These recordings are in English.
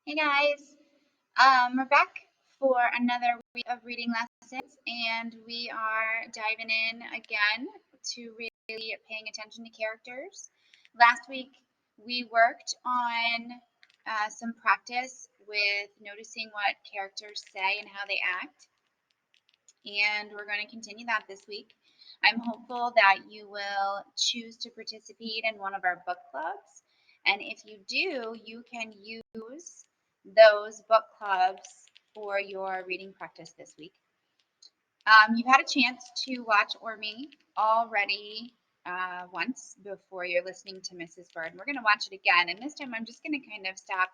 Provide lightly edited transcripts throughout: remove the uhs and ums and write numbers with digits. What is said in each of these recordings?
Hey guys, we're back for another week of reading lessons, and we are diving in again to really paying attention to characters. Last week we worked on some practice with noticing what characters say and how they act, and we're going to continue that this week. I'm hopeful that you will choose to participate in one of our book clubs. And if you do, you can use those book clubs for your reading practice this week. You've had a chance to watch Or Me already once before you're listening to Mrs. Bird. We're going to watch it again. And this time I'm just going to kind of stop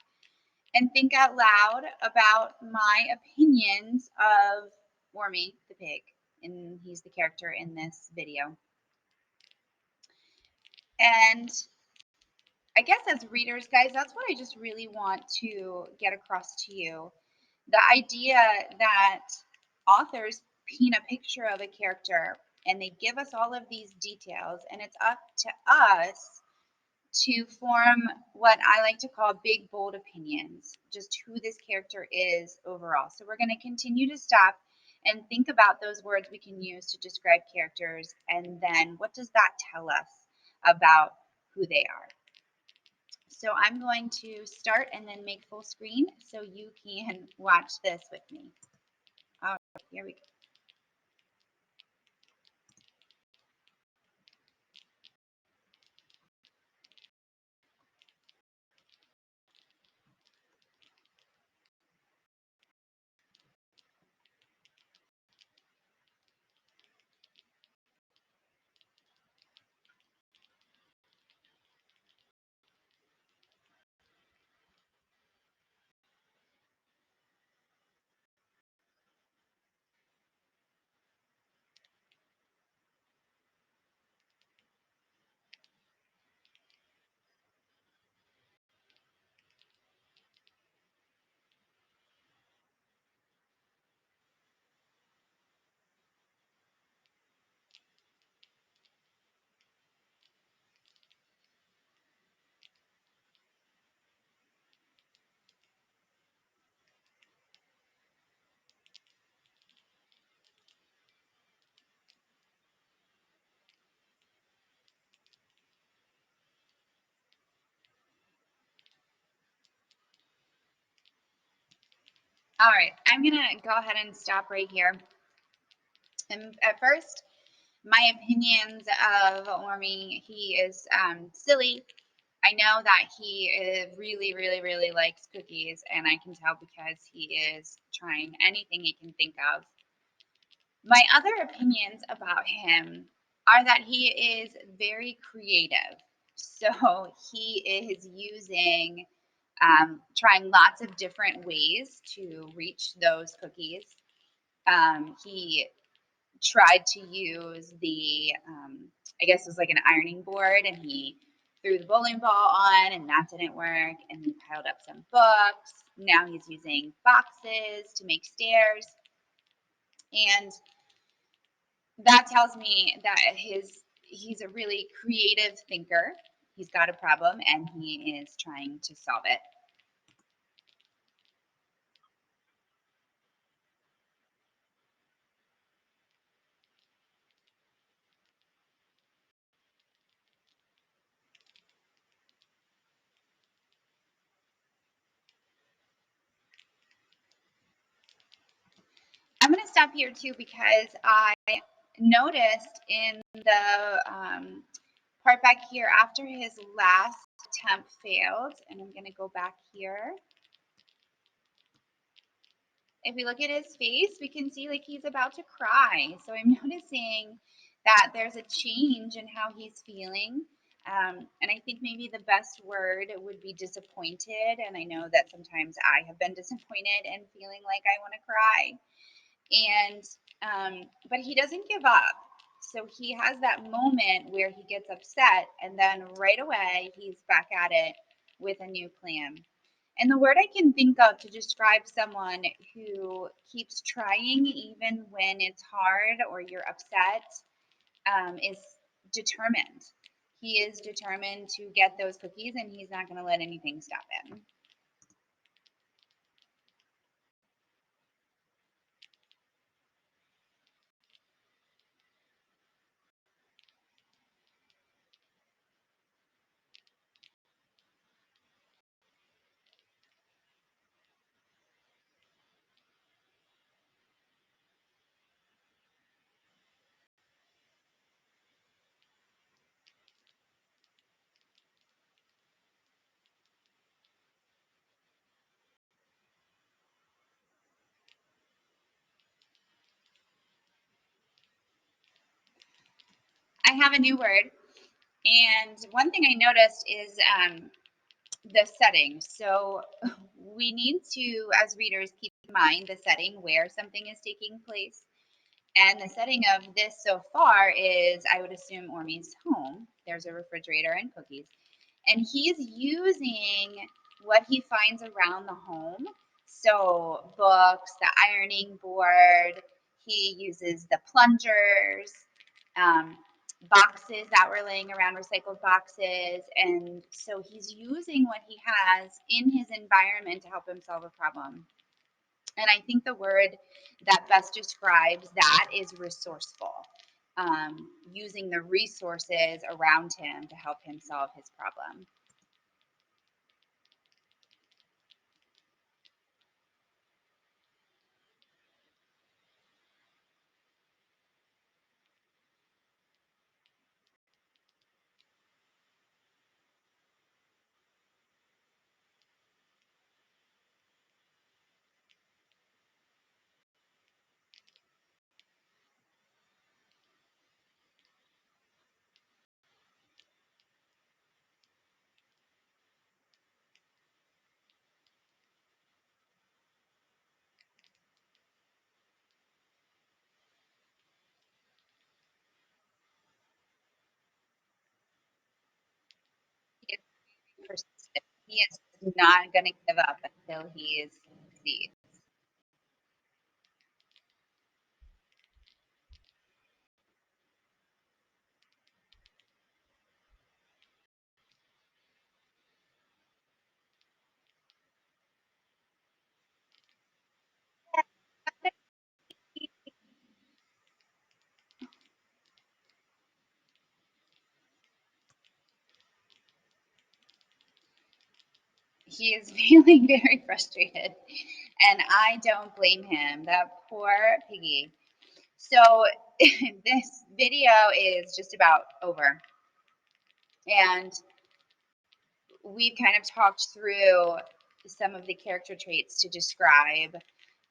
and think out loud about my opinions of Wormy the pig, and he's the character in this video. And I guess as readers, guys, that's what I just really want to get across to you. The idea that authors paint a picture of a character and they give us all of these details, and it's up to us to form what I like to call big, bold opinions, just who this character is overall. So we're going to continue to stop and think about those words we can use to describe characters, and then what does that tell us about who they are. So I'm going to start and then make full screen so you can watch this with me. All right, here we go. All right, I'm going to go ahead and stop right here. And at first, my opinions of Ormy, he is silly. I know that he really, really, really likes cookies, and I can tell because he is trying anything he can think of. My other opinions about him are that he is very creative. So he is using, trying lots of different ways to reach those cookies. He tried to use I guess it was like an ironing board, and he threw the bowling ball on, and that didn't work. And he piled up some books. Now he's using boxes to make stairs. And that tells me that he's a really creative thinker. He's got a problem and he is trying to solve it. I'm going to stop here too because I noticed in the part back here after his last attempt failed, and I'm going to go back here. If we look at his face, we can see like he's about to cry. So I'm noticing that there's a change in how he's feeling. And I think maybe the best word would be disappointed. And I know that sometimes I have been disappointed and feeling like I want to cry. And but he doesn't give up. So he has that moment where he gets upset, and then right away he's back at it with a new plan. And the word I can think of to describe someone who keeps trying even when it's hard or you're upset is determined. He is determined to get those cookies, and he's not going to let anything stop him. I have a new word. And one thing I noticed is the setting. So we need to, as readers, keep in mind the setting where something is taking place. And the setting of this so far is, I would assume, Ormy's home. There's a refrigerator and cookies. And he's using what he finds around the home. So, books, the ironing board, he uses the plungers, um, boxes that were laying around, recycled boxes. And so he's using what he has in his environment to help him solve a problem. And I think the word that best describes that is resourceful, using the resources around him to help him solve his problem. He is persistent. He is not going to give up until he succeeds. He is feeling very frustrated, and I don't blame him. That poor piggy. So, this video is just about over, and we've kind of talked through some of the character traits to describe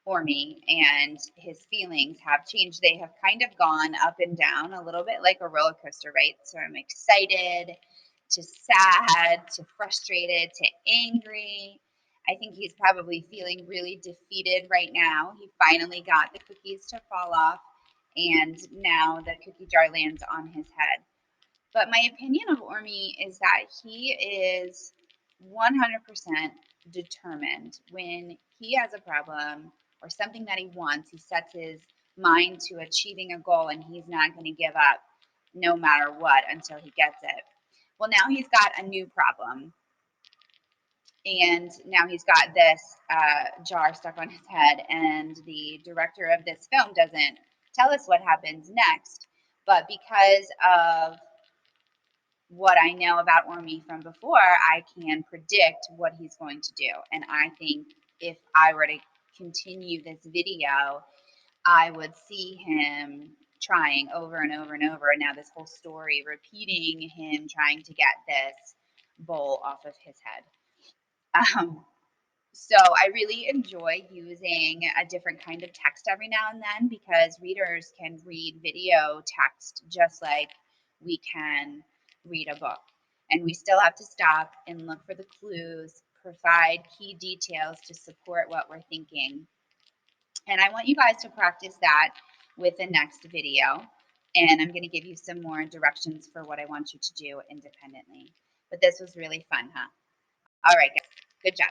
Ormy, and his feelings have changed. They have kind of gone up and down a little bit like a roller coaster, right? So I'm excited to sad to frustrated to angry. I think he's probably feeling really defeated right now. He finally got the cookies to fall off, and now the cookie jar lands on his head. But my opinion of Ormy is that he is 100% determined. When he has a problem or something that he wants, he sets his mind to achieving a goal, and he's not going to give up no matter what until he gets it. Well, now he's got a new problem, and now he's got this jar stuck on his head, and the director of this film doesn't tell us what happens next. But because of what I know about Ormy from before, I can predict what he's going to do. And I think if I were to continue this video, I would see him trying over and over and over. And now this whole story repeating him trying to get this bowl off of his head. Um, so I really enjoy using a different kind of text every now and then, because readers can read video text just like we can read a book. And we still have to stop and look for the clues, provide key details to support what we're thinking. And I want you guys to practice that with the next video. And I'm going to give you some more directions for what I want you to do independently. But this was really fun, huh? All right, guys. Good job.